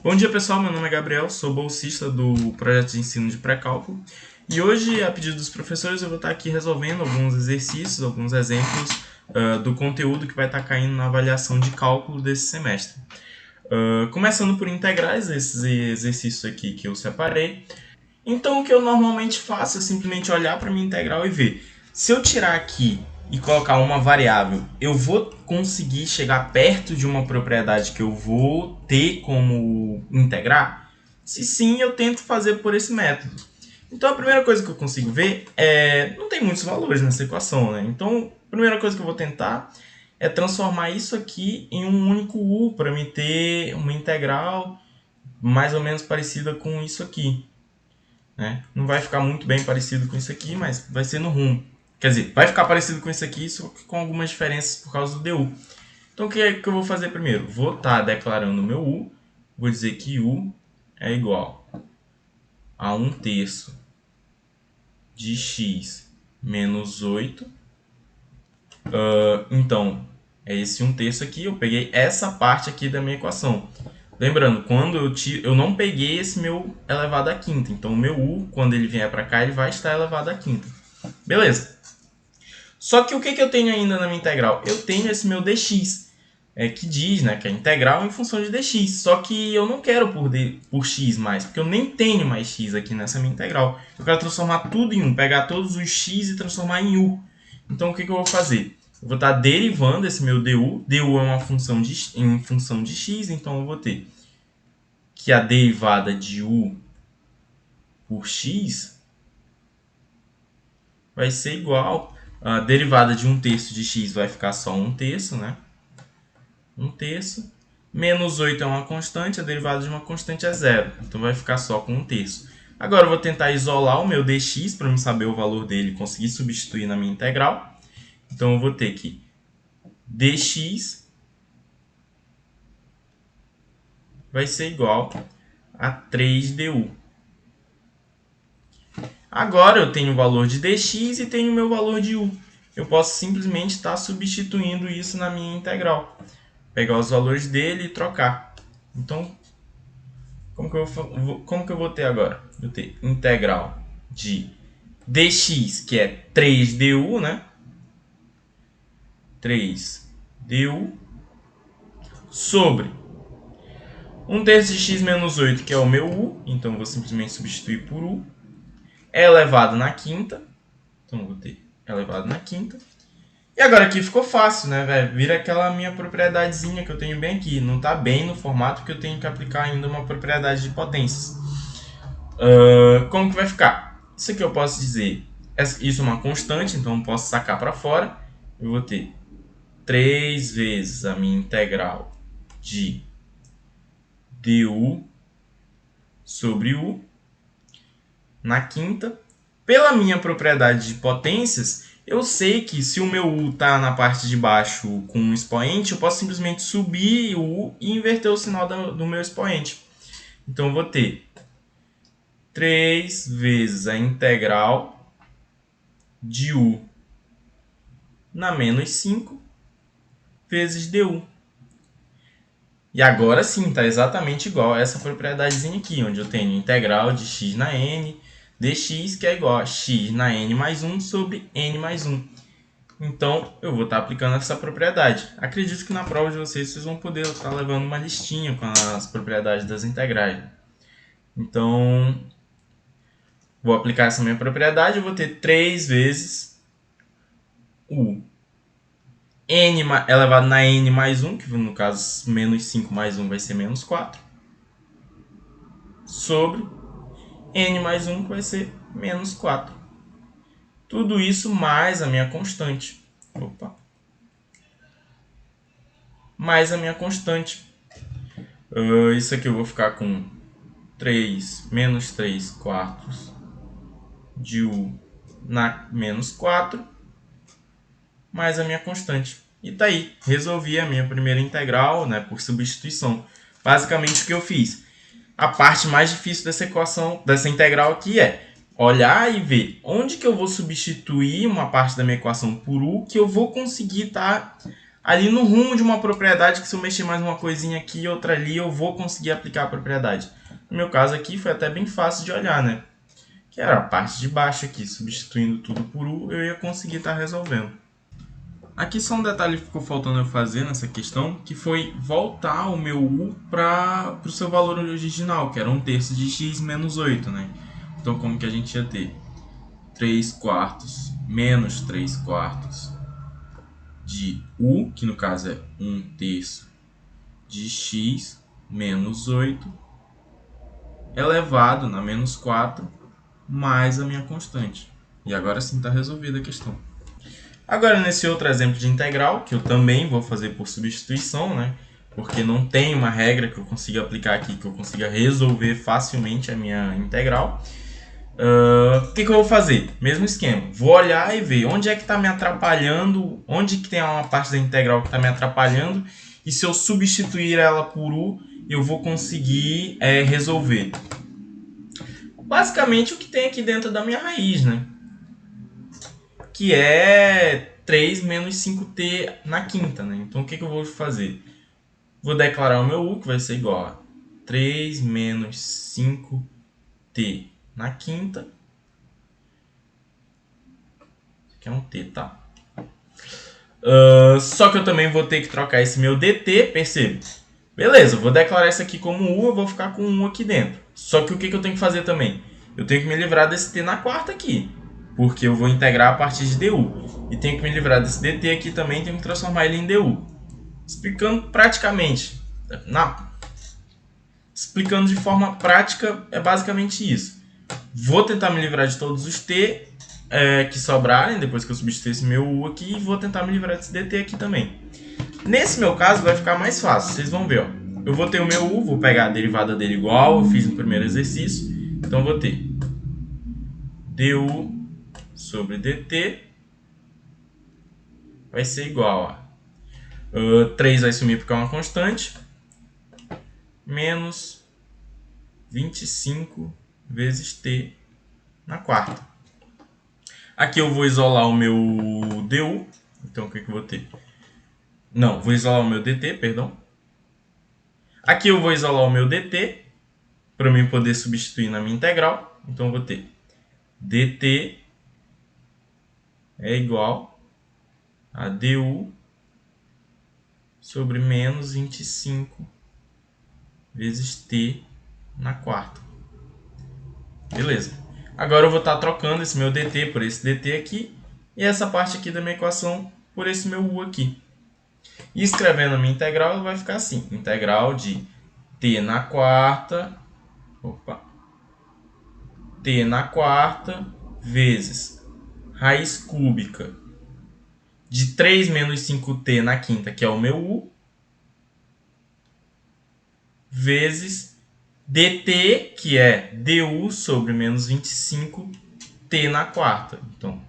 Bom dia pessoal, meu nome é Gabriel, sou bolsista do projeto de ensino de pré-cálculo e hoje, a pedido dos professores, eu vou estar aqui resolvendo alguns exercícios, alguns exemplos do conteúdo que vai estar caindo na avaliação de cálculo desse semestre. Começando por integrais, esses exercícios aqui que eu separei. Então, o que eu normalmente faço é simplesmente olhar para a minha integral e ver. Se eu tirar aqui e colocar uma variável, eu vou conseguir chegar perto de uma propriedade que eu vou ter como integrar? Se sim, eu tento fazer por esse método. Então, a primeira coisa que eu consigo ver não tem muitos valores nessa equação, né? Então, a primeira coisa que eu vou tentar é transformar isso aqui em um único u para me ter uma integral mais ou menos parecida com isso aqui. Né? Não vai ficar muito bem parecido com isso aqui, mas vai ser no rumo. Quer dizer, vai ficar parecido com isso aqui, só que com algumas diferenças por causa do du. Então, o que é que eu vou fazer primeiro? Vou estar declarando o meu u. Vou dizer que u é igual a 1/3 de x menos 8. Então, é esse 1/3 aqui. Eu peguei essa parte aqui da minha equação. Lembrando, quando eu não peguei esse meu elevado à quinta. Então, o meu u, quando ele vier para cá, ele vai estar elevado à quinta. Beleza. Só que o que eu tenho ainda na minha integral? Eu tenho esse meu dx, que diz, né, que é integral em função de dx. Só que eu não quero por x mais, porque eu nem tenho mais x aqui nessa minha integral. Eu quero transformar tudo em 1, pegar todos os x e transformar em u. Então, o que eu vou fazer? Eu vou estar derivando esse meu du. Du é uma função em função de x, então eu vou ter que a derivada de u por x vai ser igual. A derivada de 1/3 de x vai ficar só 1/3, né? 1/3. Menos 8 é uma constante, a derivada de uma constante é zero. Então vai ficar só com 1/3. Agora eu vou tentar isolar o meu dx para eu saber o valor dele e conseguir substituir na minha integral. Então eu vou ter que dx vai ser igual a 3du. Agora eu tenho o valor de dx e tenho o meu valor de u. Eu posso simplesmente estar substituindo isso na minha integral. Pegar os valores dele e trocar. Então, como que eu vou ter agora? Eu vou ter integral de dx, que é 3du, né? 3du sobre 1/3 de x menos 8, que é o meu u. Então, eu vou simplesmente substituir por u. É elevado na quinta. Então, eu vou ter elevado na quinta. E agora aqui ficou fácil, né, velho? Vira aquela minha propriedadezinha que eu tenho bem aqui. Não está bem no formato que eu tenho que aplicar ainda uma propriedade de potências. Como que vai ficar? Isso aqui eu posso dizer, isso é uma constante, então eu posso sacar para fora. Eu vou ter 3 vezes a minha integral de du sobre u na quinta. Pela minha propriedade de potências, eu sei que se o meu u está na parte de baixo com um expoente, eu posso simplesmente subir o u e inverter o sinal do meu expoente. Então, eu vou ter 3 vezes a integral de u na menos 5 vezes du. E agora sim, está exatamente igual a essa propriedadezinha aqui, onde eu tenho integral de x na n dx, que é igual a x na n mais 1 sobre n mais 1. Então, eu vou estar aplicando essa propriedade. Acredito que na prova de vocês vão poder estar levando uma listinha com as propriedades das integrais. Então, vou aplicar essa minha propriedade. Eu vou ter 3 vezes o n elevado na n mais 1, que no caso menos 5 mais 1 vai ser menos 4, sobre n mais 1, que vai ser menos 4. Tudo isso mais a minha constante. Mais a minha constante. Isso aqui eu vou ficar com 3 menos 3 quartos de u na menos 4, mais a minha constante. E tá aí, resolvi a minha primeira integral, né, por substituição. Basicamente o que eu fiz. A parte mais difícil dessa equação, dessa integral aqui é olhar e ver onde que eu vou substituir uma parte da minha equação por u que eu vou conseguir estar ali no rumo de uma propriedade que se eu mexer mais uma coisinha aqui e outra ali, eu vou conseguir aplicar a propriedade. No meu caso aqui foi até bem fácil de olhar, né? Que era a parte de baixo aqui, substituindo tudo por U, eu ia conseguir estar resolvendo. Aqui só um detalhe que ficou faltando eu fazer nessa questão, que foi voltar o meu U para o seu valor original, que era 1/3 de x menos 8, né? Então como que a gente ia ter? 3/4 menos 3/4 de U, que no caso é 1/3 de x menos 8, elevado na menos 4, mais a minha constante. E agora sim está resolvida a questão. Agora, nesse outro exemplo de integral, que eu também vou fazer por substituição, né? Porque não tem uma regra que eu consiga aplicar aqui, que eu consiga resolver facilmente a minha integral. O que eu vou fazer? Mesmo esquema. Vou olhar e ver onde é que está me atrapalhando, onde que tem uma parte da integral que está me atrapalhando, e se eu substituir ela por U, eu vou conseguir resolver. Basicamente o que tem aqui dentro da minha raiz, né? Que é 3 menos 5t na quinta, né? Então o que eu vou fazer? Vou declarar o meu U, que vai ser igual a 3 menos 5t na quinta. Isso aqui é um t, tá? Só que eu também vou ter que trocar esse meu dt, percebe? Beleza, eu vou declarar isso aqui como U, eu vou ficar com 1 aqui dentro. Só que o que eu tenho que fazer também? Eu tenho que me livrar desse t na quarta aqui, porque eu vou integrar a partir de du. E tenho que me livrar desse dt aqui também, tenho que transformar ele em du. Explicando praticamente, explicando de forma prática, é basicamente isso. Vou tentar me livrar de todos os t que sobrarem, depois que eu substituir esse meu u aqui, e vou tentar me livrar desse dt aqui também. Nesse meu caso vai ficar mais fácil, vocês vão ver. Ó. Eu vou ter o meu u, vou pegar a derivada dele igual eu fiz no primeiro exercício. Então vou ter du sobre dt vai ser igual a 3 vai sumir porque é uma constante, menos 25 vezes t na quarta. Aqui eu vou isolar o meu du, então o que eu vou ter? Não, vou isolar o meu dt, perdão. Aqui eu vou isolar o meu dt, para mim poder substituir na minha integral. Então eu vou ter dt é igual a du sobre menos 25 vezes t na quarta. Beleza. Agora eu vou estar trocando esse meu dt por esse dt aqui e essa parte aqui da minha equação por esse meu u aqui. E escrevendo a minha integral, ela vai ficar assim. Integral de t na quarta, t na quarta vezes raiz cúbica de 3 menos 5t na quinta, que é o meu u, vezes dt, que é du sobre menos 25t na quarta. Então,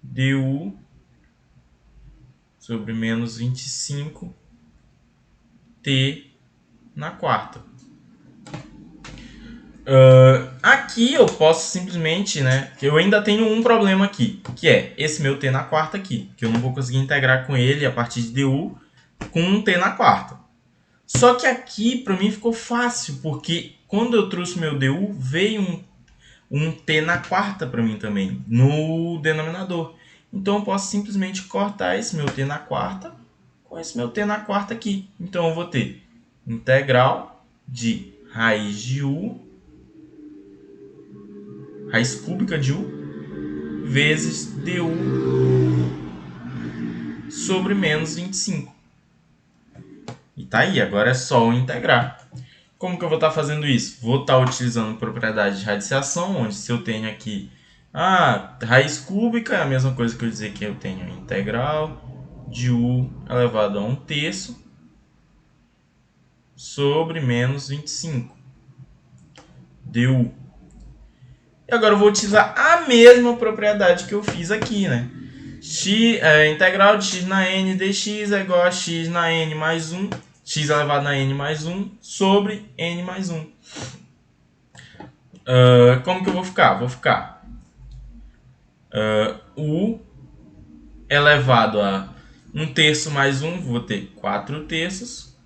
du sobre menos 25t na quarta. Aqui eu posso simplesmente, né, que eu ainda tenho um problema aqui, que é esse meu t na quarta aqui, que eu não vou conseguir integrar com ele a partir de du com um t na quarta. Só que aqui para mim ficou fácil, porque quando eu trouxe meu du, veio um t na quarta para mim também, no denominador. Então eu posso simplesmente cortar esse meu t na quarta com esse meu t na quarta aqui. Então eu vou ter integral de raiz de u, raiz cúbica de u, vezes du sobre menos 25. E tá aí, agora é só eu integrar. Como que eu vou estar fazendo isso? Vou estar utilizando propriedade de radiciação, onde se eu tenho aqui raiz cúbica, é a mesma coisa que eu dizer que eu tenho integral de u elevado a 1/3 sobre menos 25 du. E agora eu vou utilizar a mesma propriedade que eu fiz aqui, né? Integral de x na n dx é igual a x na n mais 1, x elevado na n mais 1 sobre n mais 1. Como que eu vou ficar? Vou ficar u elevado a 1 terço mais 1, vou ter 4 terços.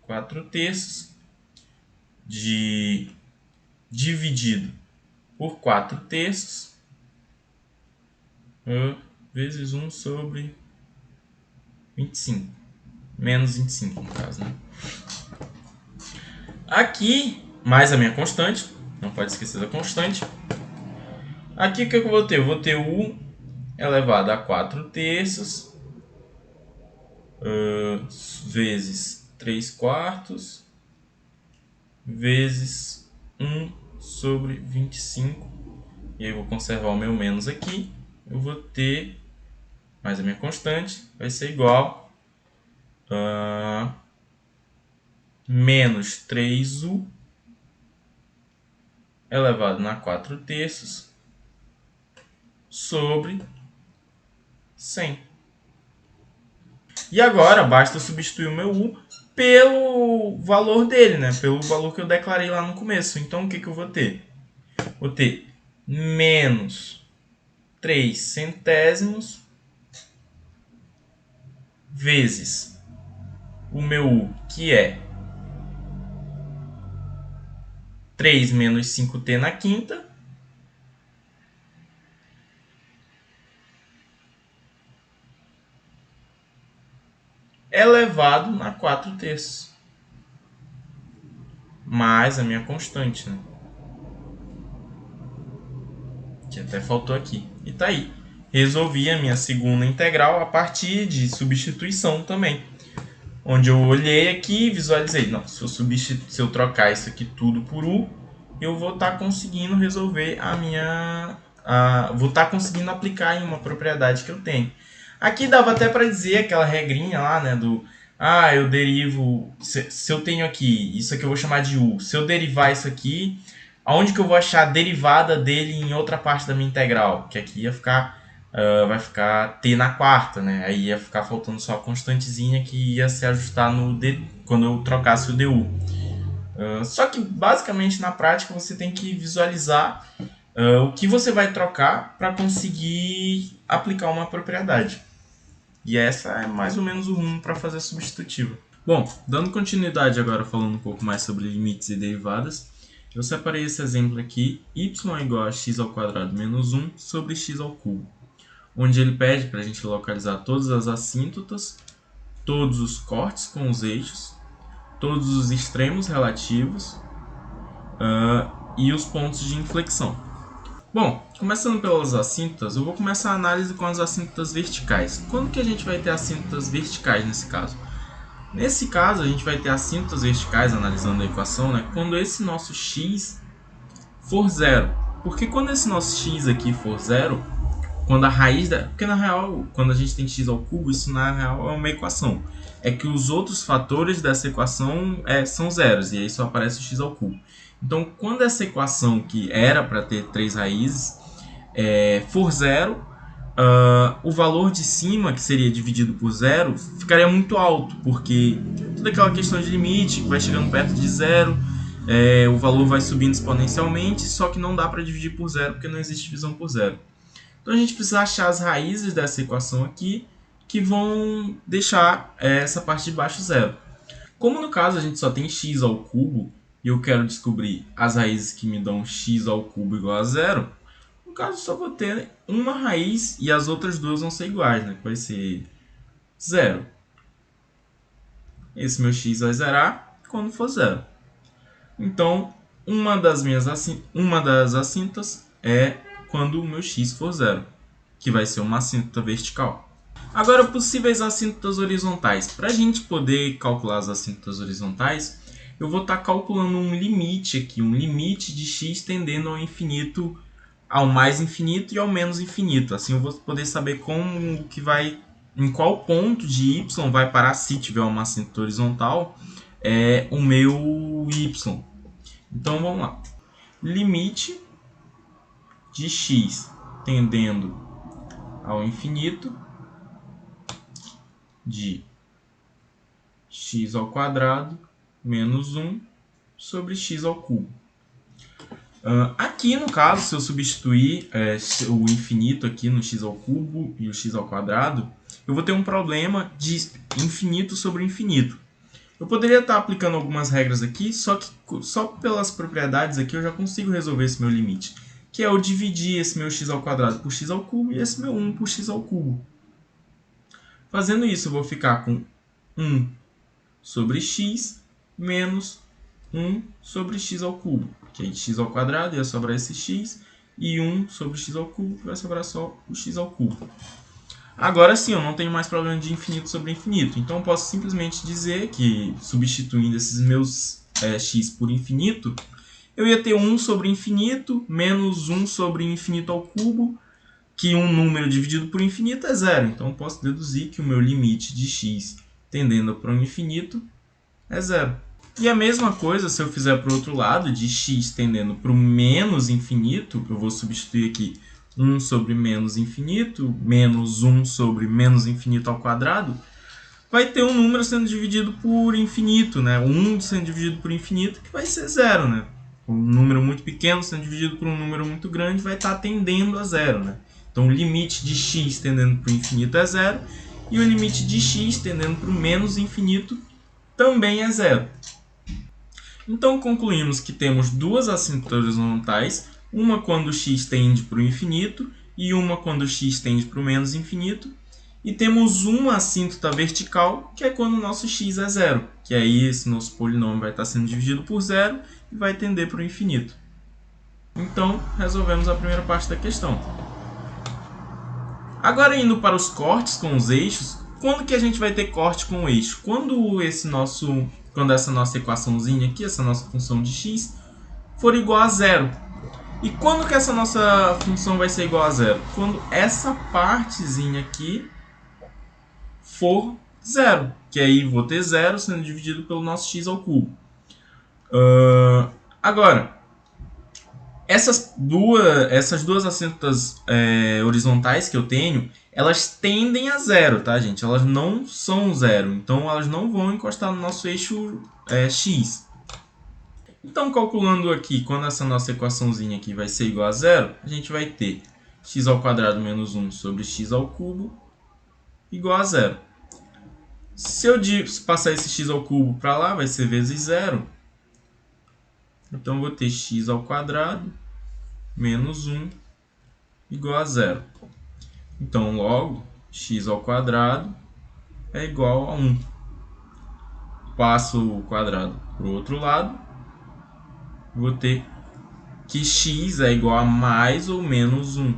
4 terços dividido por 4 terços vezes 1 sobre 25. Menos 25, no caso, né? Aqui, mais a minha constante. Não pode esquecer da constante. Aqui, o que eu vou ter? Eu vou ter U elevado a 4 terços vezes 3 quartos vezes 1 sobre 25. E aí eu vou conservar o meu menos aqui. Eu vou ter, mais a minha constante, vai ser igual a menos 3U elevado a 4 terços sobre 100. E agora basta substituir o meu U pelo valor dele, né? Pelo valor que eu declarei lá no começo. Então o que eu vou ter? Vou ter menos 3 centésimos vezes o meu U, que é 3 menos 5t na quinta, elevado a 4 terços. Mais a minha constante, né? Que até faltou aqui. E tá aí. Resolvi a minha segunda integral a partir de substituição também. Onde eu olhei aqui e visualizei. Não, se eu trocar isso aqui tudo por U, eu vou estar conseguindo resolver a minha... vou estar conseguindo aplicar em uma propriedade que eu tenho. Aqui dava até para dizer aquela regrinha lá, né, do... eu derivo... Se eu tenho aqui, isso aqui eu vou chamar de U. Se eu derivar isso aqui, aonde que eu vou achar a derivada dele em outra parte da minha integral? Que aqui ia ficar... vai ficar t na quarta, né? Aí ia ficar faltando só a constantezinha que ia se ajustar no d quando eu trocasse o du. Só que basicamente na prática você tem que visualizar o que você vai trocar para conseguir aplicar uma propriedade. E essa é mais ou menos o rumo para fazer a substitutiva. Bom, dando continuidade agora falando um pouco mais sobre limites e derivadas, eu separei esse exemplo aqui, y é igual a x ao quadrado menos 1 sobre x ao cubo, onde ele pede para a gente localizar todas as assíntotas, todos os cortes com os eixos, todos os extremos relativos e os pontos de inflexão. Bom, começando pelas assíntotas, eu vou começar a análise com as assíntotas verticais. Quando que a gente vai ter assíntotas verticais nesse caso? Nesse caso, a gente vai ter assíntotas verticais, analisando a equação, né, quando esse nosso x for zero. Porque quando esse nosso x aqui for zero, quando a raiz da... Porque na real, quando a gente tem x ao cubo, isso na real é uma equação. É que os outros fatores dessa equação são zeros, e aí só aparece o x ao cubo. Então, quando essa equação, que era para ter 3 raízes, for zero, o valor de cima, que seria dividido por zero, ficaria muito alto, porque toda aquela questão de limite, que vai chegando perto de zero, o valor vai subindo exponencialmente, só que não dá para dividir por zero, porque não existe divisão por zero. Então a gente precisa achar as raízes dessa equação aqui, que vão deixar essa parte de baixo zero. Como no caso a gente só tem x ao cubo, e eu quero descobrir as raízes que me dão x ao cubo igual a zero, no caso só vou ter uma raiz e as outras duas vão ser iguais, né? Vai ser zero. Esse meu x vai zerar quando for zero. Então, uma das assíntotas é quando o meu x for zero, que vai ser uma assíntota vertical. Agora, possíveis assíntotas horizontais. Para a gente poder calcular as assíntotas horizontais, eu vou estar calculando um limite aqui, um limite de x tendendo ao infinito, ao mais infinito e ao menos infinito. Assim eu vou poder saber como que vai, em qual ponto de y vai parar, se tiver uma assíntota horizontal, o meu y. Então vamos lá. Limite de x tendendo ao infinito de x ao quadrado menos 1 sobre x ao cubo. Aqui, no caso, se eu substituir o infinito aqui no x ao cubo e o x ao quadrado, eu vou ter um problema de infinito sobre infinito. Eu poderia estar aplicando algumas regras aqui, só que só pelas propriedades aqui eu já consigo resolver esse meu limite, que é eu dividir esse meu x ao quadrado por x ao cubo e esse meu 1 por x ao cubo. Fazendo isso, eu vou ficar com 1 sobre x menos 1 sobre x ao cubo, que é x ao quadrado, ia sobrar esse x, e 1 sobre x ao cubo, que vai sobrar só o x ao cubo. Agora sim, eu não tenho mais problema de infinito sobre infinito. Então eu posso simplesmente dizer que, substituindo esses meus x por infinito, eu ia ter 1 sobre infinito menos 1 sobre infinito ao cubo, que um número dividido por infinito é zero. Então eu posso deduzir que o meu limite de x tendendo para o infinito é zero. E a mesma coisa se eu fizer para o outro lado, de x tendendo para o menos infinito, eu vou substituir aqui 1 sobre menos infinito, menos 1 sobre menos infinito ao quadrado, vai ter um número sendo dividido por infinito, né? 1 sendo dividido por infinito, que vai ser zero, né? Um número muito pequeno sendo dividido por um número muito grande vai estar tendendo a zero, né? Então o limite de x tendendo para o infinito é zero, e o limite de x tendendo para o menos infinito também é zero. Então concluímos que temos duas assíntotas horizontais, uma quando x tende para o infinito e uma quando x tende para o menos infinito. E temos uma assíntota vertical, que é quando o nosso x é zero, que aí esse nosso polinômio vai estar sendo dividido por zero e vai tender para o infinito. Então, resolvemos a primeira parte da questão. Agora, indo para os cortes com os eixos, quando que a gente vai ter corte com o eixo? Quando essa nossa equaçãozinha aqui, essa nossa função de x, for igual a zero. E quando que essa nossa função vai ser igual a zero? Quando essa partezinha aqui for zero, que aí vou ter zero sendo dividido pelo nosso x ao cubo. Agora, essas duas assíntotas horizontais que eu tenho, elas tendem a zero, tá, gente? Elas não são zero, então elas não vão encostar no nosso eixo x. Então, calculando aqui, quando essa nossa equaçãozinha aqui vai ser igual a zero, a gente vai ter x ao quadrado menos 1 sobre x ao cubo igual a zero. Se eu passar esse x ao cubo para lá, vai ser vezes zero. Então, eu vou ter x ao quadrado menos 1 igual a zero. Então, logo, x ao quadrado é igual a 1. Passo o quadrado para o outro lado. Vou ter que x é igual a mais ou menos 1.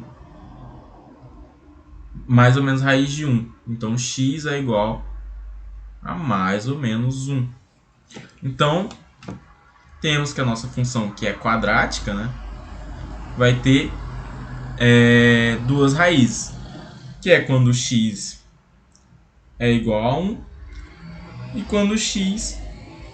Mais ou menos raiz de 1. Então, x é igual a mais ou menos 1. Então, temos que a nossa função, que é quadrática, né, vai ter duas raízes, que é quando x é igual a 1 e quando x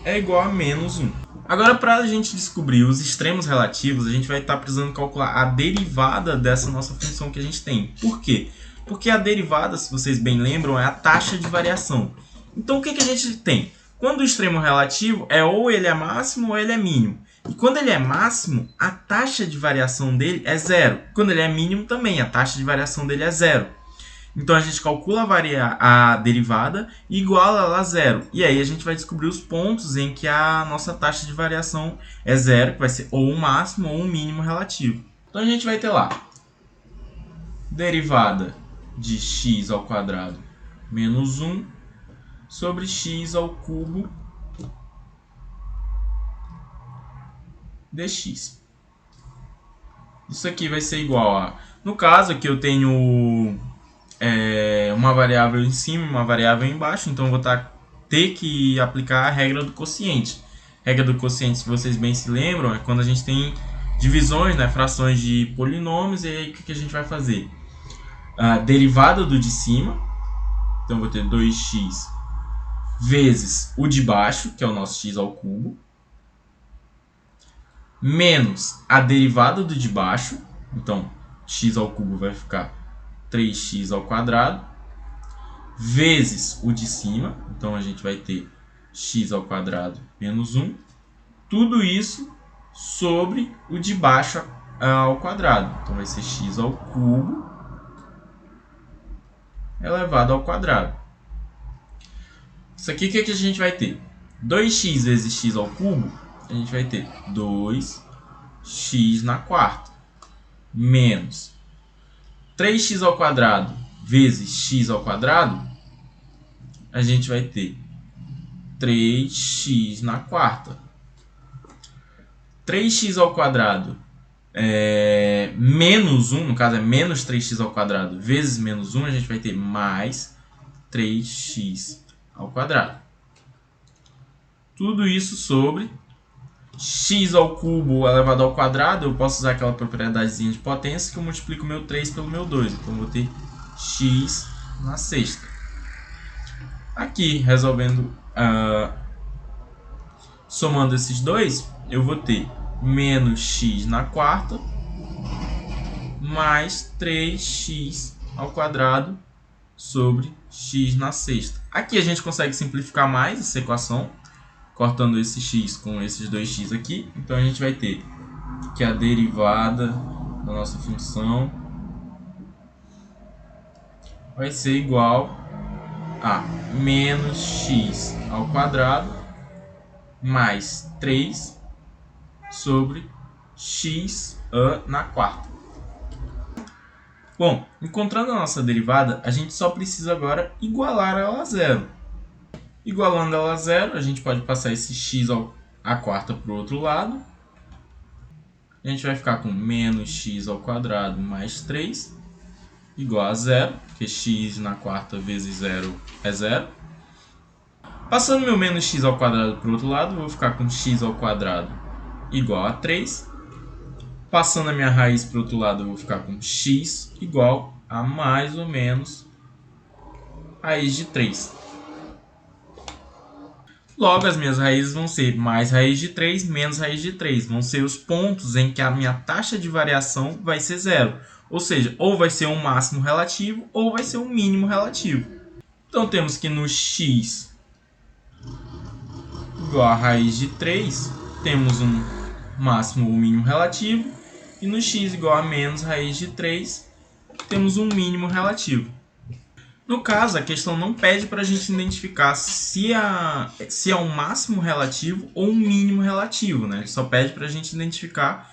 é igual a menos 1. Agora, para a gente descobrir os extremos relativos, a gente vai estar precisando calcular a derivada dessa nossa função que a gente tem. Por quê? Porque a derivada, se vocês bem lembram, é a taxa de variação. Então, o que a gente tem? Quando o extremo relativo é ou ele é máximo ou ele é mínimo. E quando ele é máximo, a taxa de variação dele é zero. Quando ele é mínimo também, a taxa de variação dele é zero. Então, a gente calcula a derivada e iguala ela a zero. E aí, a gente vai descobrir os pontos em que a nossa taxa de variação é zero, que vai ser ou um máximo ou um mínimo relativo. Então, a gente vai ter lá derivada de x ao quadrado menos 1 sobre x ao cubo dx. Isso aqui vai ser igual a... No caso aqui eu tenho uma variável em cima e uma variável embaixo, então eu vou ter que aplicar a regra do quociente. A regra do quociente, se vocês bem se lembram, é quando a gente tem divisões, né, frações de polinômios, e aí o que a gente vai fazer? A derivada do de cima, então eu vou ter 2x vezes o de baixo, que é o nosso x ao cubo, menos a derivada do de baixo, então x ao cubo vai ficar 3x ao quadrado, vezes o de cima, então a gente vai ter x ao quadrado menos 1, tudo isso sobre o de baixo ao quadrado, então vai ser x ao cubo elevado ao quadrado. Isso aqui, o que a gente vai ter? 2x vezes x ao cubo, a gente vai ter 2x na quarta, menos 3x ao quadrado vezes x ao quadrado, a gente vai ter 3x na quarta. 3x ao quadrado menos 1, no caso é menos 3x ao quadrado vezes menos 1, a gente vai ter mais 3x ao quadrado. Tudo isso sobre x ao cubo elevado ao quadrado. Eu posso usar aquela propriedadezinha de potência que eu multiplico o meu 3 pelo meu 2. Então, eu vou ter x na sexta. Aqui, resolvendo, somando esses dois, eu vou ter menos x na quarta mais 3x ao quadrado sobre x na sexta. Aqui a gente consegue simplificar mais essa equação, cortando esse x com esses 2x aqui. Então a gente vai ter que a derivada da nossa função vai ser igual a menos x ao quadrado mais 3 sobre x na quarta. Bom, encontrando a nossa derivada, a gente só precisa agora igualar ela a zero. Igualando ela a zero, a gente pode passar esse x à quarta para o outro lado. A gente vai ficar com menos x ao quadrado mais 3 igual a zero, porque x na quarta vezes zero é zero. Passando meu menos x ao quadrado para o outro lado, eu vou ficar com x ao quadrado igual a 3. Passando a minha raiz para o outro lado, eu vou ficar com x igual a mais ou menos raiz de 3. Logo, as minhas raízes vão ser mais raiz de 3 menos raiz de 3. Vão ser os pontos em que a minha taxa de variação vai ser zero. Ou seja, ou vai ser um máximo relativo ou vai ser um mínimo relativo. Então, temos que no x igual a raiz de 3, temos um máximo ou mínimo relativo. E no x igual a menos raiz de 3, temos um mínimo relativo. No caso, a questão não pede para a gente identificar se é um máximo relativo ou um mínimo relativo, né? Ele só pede para a gente identificar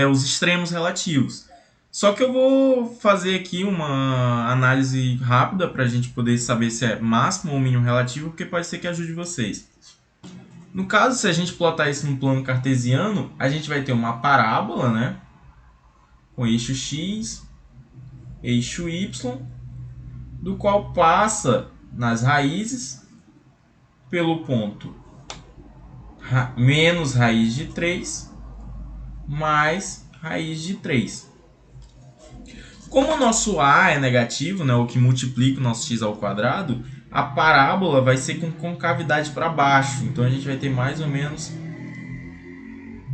os extremos relativos. Só que eu vou fazer aqui uma análise rápida para a gente poder saber se é máximo ou mínimo relativo, porque pode ser que ajude vocês. No caso, se a gente plotar isso no plano cartesiano, a gente vai ter uma parábola, né? Com eixo x, eixo y, do qual passa nas raízes pelo ponto menos raiz de 3 mais raiz de 3. Como o nosso a é negativo, né, o que multiplica o nosso x ao quadrado, a parábola vai ser com concavidade para baixo. Então a gente vai ter mais ou menos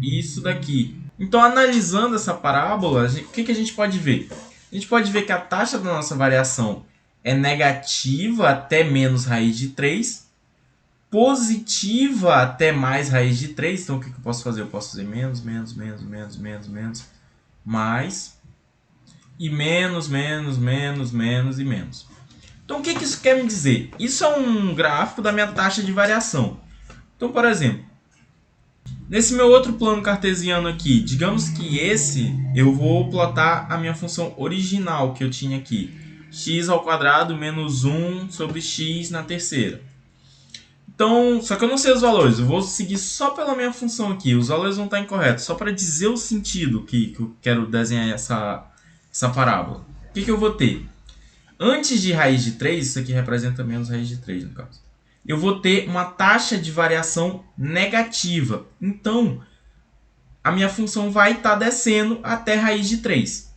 isso daqui. Então, analisando essa parábola, o que a gente pode ver? A gente pode ver que a taxa da nossa variação é negativa até menos raiz de 3, positiva até mais raiz de 3. Então, o que eu posso fazer? Eu posso fazer menos, mais, e menos e menos. Então, o que isso quer me dizer? Isso é um gráfico da minha taxa de variação. Então, por exemplo, nesse meu outro plano cartesiano aqui, digamos que esse eu vou plotar a minha função original que eu tinha aqui. X ao quadrado menos 1 sobre x na terceira. Então, só que eu não sei os valores, eu vou seguir só pela minha função aqui. Os valores vão estar incorretos, só para dizer o sentido que eu quero desenhar essa parábola. O que eu vou ter? Antes de raiz de 3, isso aqui representa menos raiz de 3 no caso. Eu vou ter uma taxa de variação negativa. Então, a minha função vai estar descendo até raiz de 3.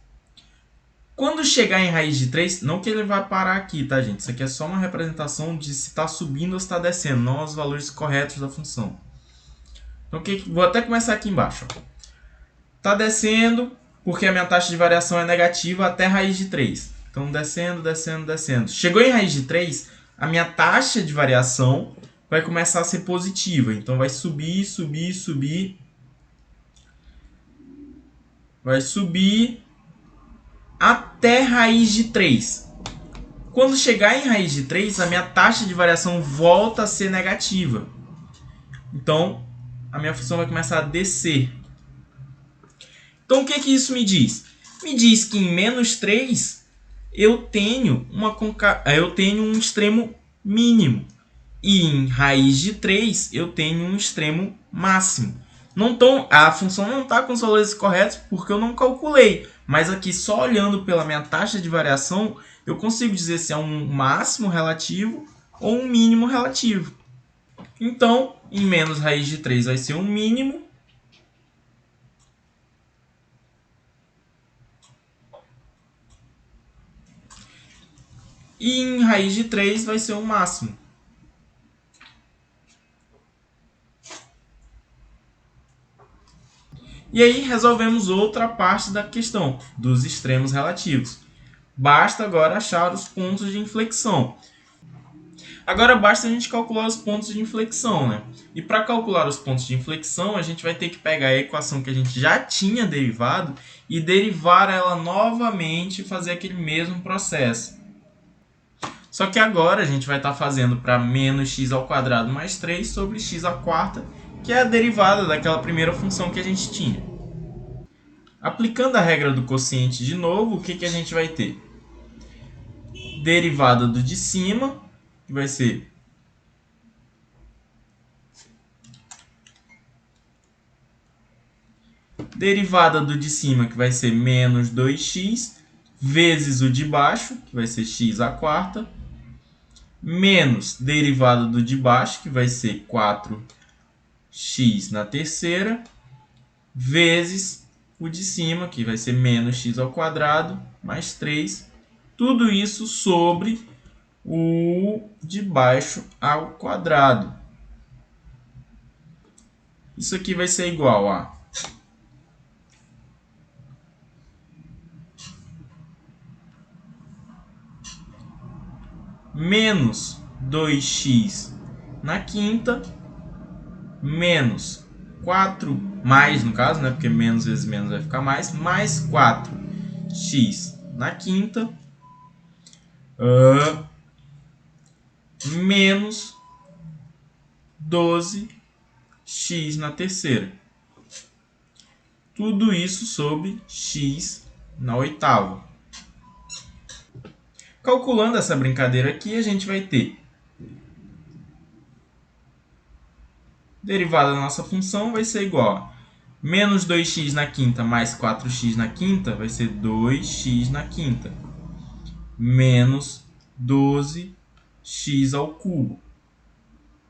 Quando chegar em raiz de 3, não que ele vai parar aqui, tá, gente? Isso aqui é só uma representação de se está subindo ou se está descendo, não os valores corretos da função. Então, vou até começar aqui embaixo. Está descendo, porque a minha taxa de variação é negativa até raiz de 3. Então, descendo. Chegou em raiz de 3, a minha taxa de variação vai começar a ser positiva. Então, vai subir. Vai subir até raiz de 3. Quando chegar em raiz de 3, a minha taxa de variação volta a ser negativa. Então, a minha função vai começar a descer. Então, o que isso me diz? Me diz que em menos 3, eu tenho um extremo mínimo. E em raiz de 3, eu tenho um extremo máximo. A função não está com os valores corretos porque eu não calculei. Mas aqui, só olhando pela minha taxa de variação, eu consigo dizer se é um máximo relativo ou um mínimo relativo. Então, em menos raiz de 3 vai ser um mínimo. E em raiz de 3 vai ser um máximo. E aí resolvemos outra parte da questão, dos extremos relativos. Basta agora achar os pontos de inflexão. Agora basta a gente calcular os pontos de inflexão, né? E para calcular os pontos de inflexão, a gente vai ter que pegar a equação que a gente já tinha derivado e derivar ela novamente e fazer aquele mesmo processo. Só que agora a gente vai estar fazendo para menos x ao quadrado mais 3 sobre x à quarta, que é a derivada daquela primeira função que a gente tinha. Aplicando a regra do quociente de novo, o que a gente vai ter? Derivada do de cima, que vai ser derivada do de cima, que vai ser menos 2x, vezes o de baixo, que vai ser x à quarta, menos derivada do de baixo, que vai ser 4x na terceira, vezes o de cima, que vai ser menos x ao quadrado, mais 3. Tudo isso sobre o de baixo ao quadrado. Isso aqui vai ser igual a menos 2x na quinta, menos 4, mais no caso, né, porque menos vezes menos vai ficar mais 4x na quinta, menos 12x na terceira. Tudo isso sobre x na oitava. Calculando essa brincadeira aqui, a gente vai ter derivada da nossa função vai ser igual a menos 2x na quinta mais 4x na quinta vai ser 2x na quinta, menos 12x ao cubo.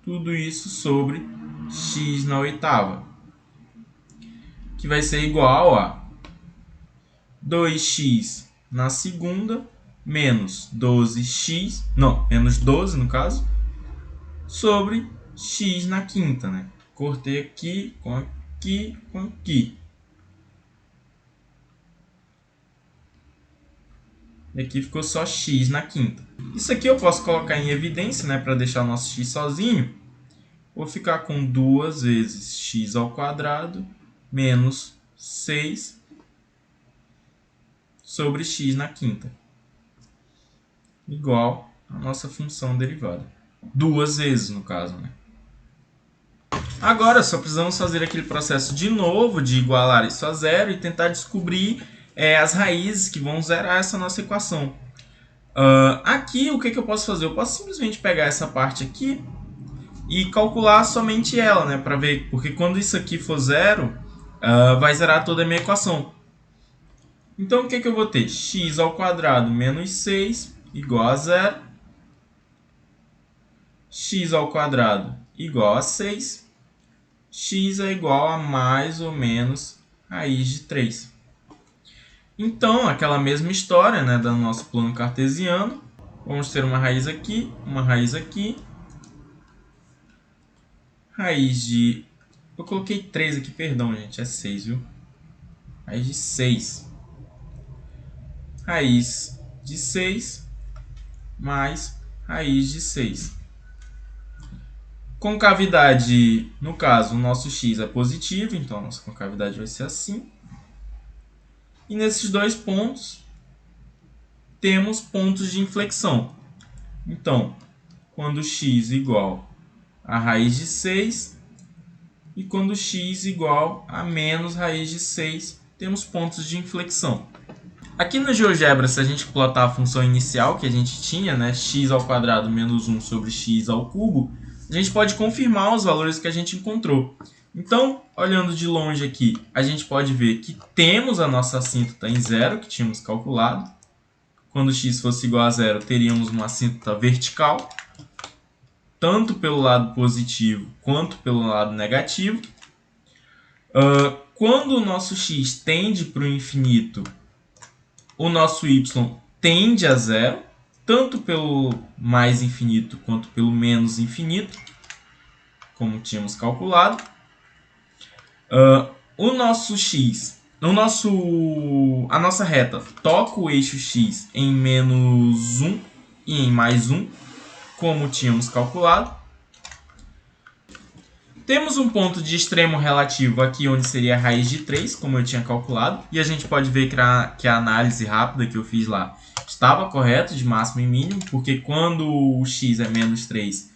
Tudo isso sobre x na oitava, que vai ser igual a 2x na segunda menos 12x, não, menos 12 no caso, sobre x na quinta, né? Cortei aqui com aqui com aqui. E aqui ficou só x na quinta. Isso aqui eu posso colocar em evidência, né, para deixar o nosso x sozinho. Vou ficar com 2 vezes x ao quadrado menos 6 sobre x na quinta, igual a nossa função derivada. 2 vezes, no caso, né? Agora, só precisamos fazer aquele processo de novo, de igualar isso a zero e tentar descobrir as raízes que vão zerar essa nossa equação. Aqui, o que eu posso fazer? Eu posso simplesmente pegar essa parte aqui e calcular somente ela, né? Para ver, porque quando isso aqui for zero, vai zerar toda a minha equação. Então, o que eu vou ter? X ao quadrado menos 6 igual a zero. X ao quadrado igual a 6. X é igual a mais ou menos raiz de 3. Então, aquela mesma história, né, do nosso plano cartesiano. Vamos ter uma raiz aqui, uma raiz aqui. Raiz de... Eu coloquei 3 aqui, perdão, gente, é 6, viu? Raiz de 6. Raiz de 6 mais raiz de 6. Concavidade, no caso, o nosso x é positivo, então a nossa concavidade vai ser assim. E nesses dois pontos, temos pontos de inflexão. Então, quando x igual a raiz de 6 e quando x igual a menos raiz de 6, temos pontos de inflexão. Aqui no GeoGebra, se a gente plotar a função inicial que a gente tinha, né, x² menos 1 sobre x ao cubo, a gente pode confirmar os valores que a gente encontrou. Então, olhando de longe aqui, a gente pode ver que temos a nossa assíntota em 0, que tínhamos calculado. Quando x fosse igual a 0, teríamos uma assíntota vertical, tanto pelo lado positivo quanto pelo lado negativo. Quando o nosso x tende para o infinito, o nosso y tende a 0, tanto pelo mais infinito quanto pelo menos infinito, como tínhamos calculado. O nosso x, a nossa reta toca o eixo x em menos 1 e em mais 1, como tínhamos calculado. Temos um ponto de extremo relativo aqui, onde seria a raiz de 3, como eu tinha calculado. E a gente pode ver que a análise rápida que eu fiz lá estava correta, de máximo e mínimo, porque quando o x é menos 3,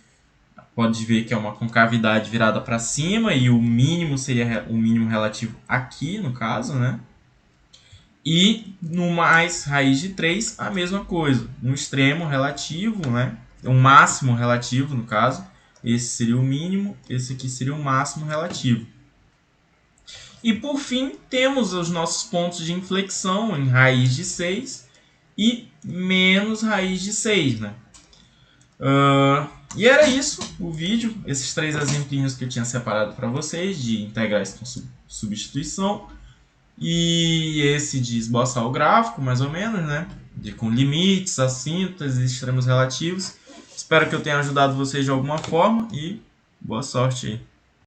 pode ver que é uma concavidade virada para cima, e o mínimo seria o mínimo relativo aqui, no caso, né? E no mais raiz de 3, a mesma coisa. Um extremo relativo, né? Um máximo relativo, no caso. Esse seria o mínimo, esse aqui seria o máximo relativo. E por fim, temos os nossos pontos de inflexão em raiz de 6 e menos raiz de 6, né? E era isso o vídeo, esses 3 exemplinhos que eu tinha separado para vocês, de integrais com substituição. E esse de esboçar o gráfico, mais ou menos, né? Com limites, assíntotas e extremos relativos. Espero que eu tenha ajudado vocês de alguma forma e boa sorte aí.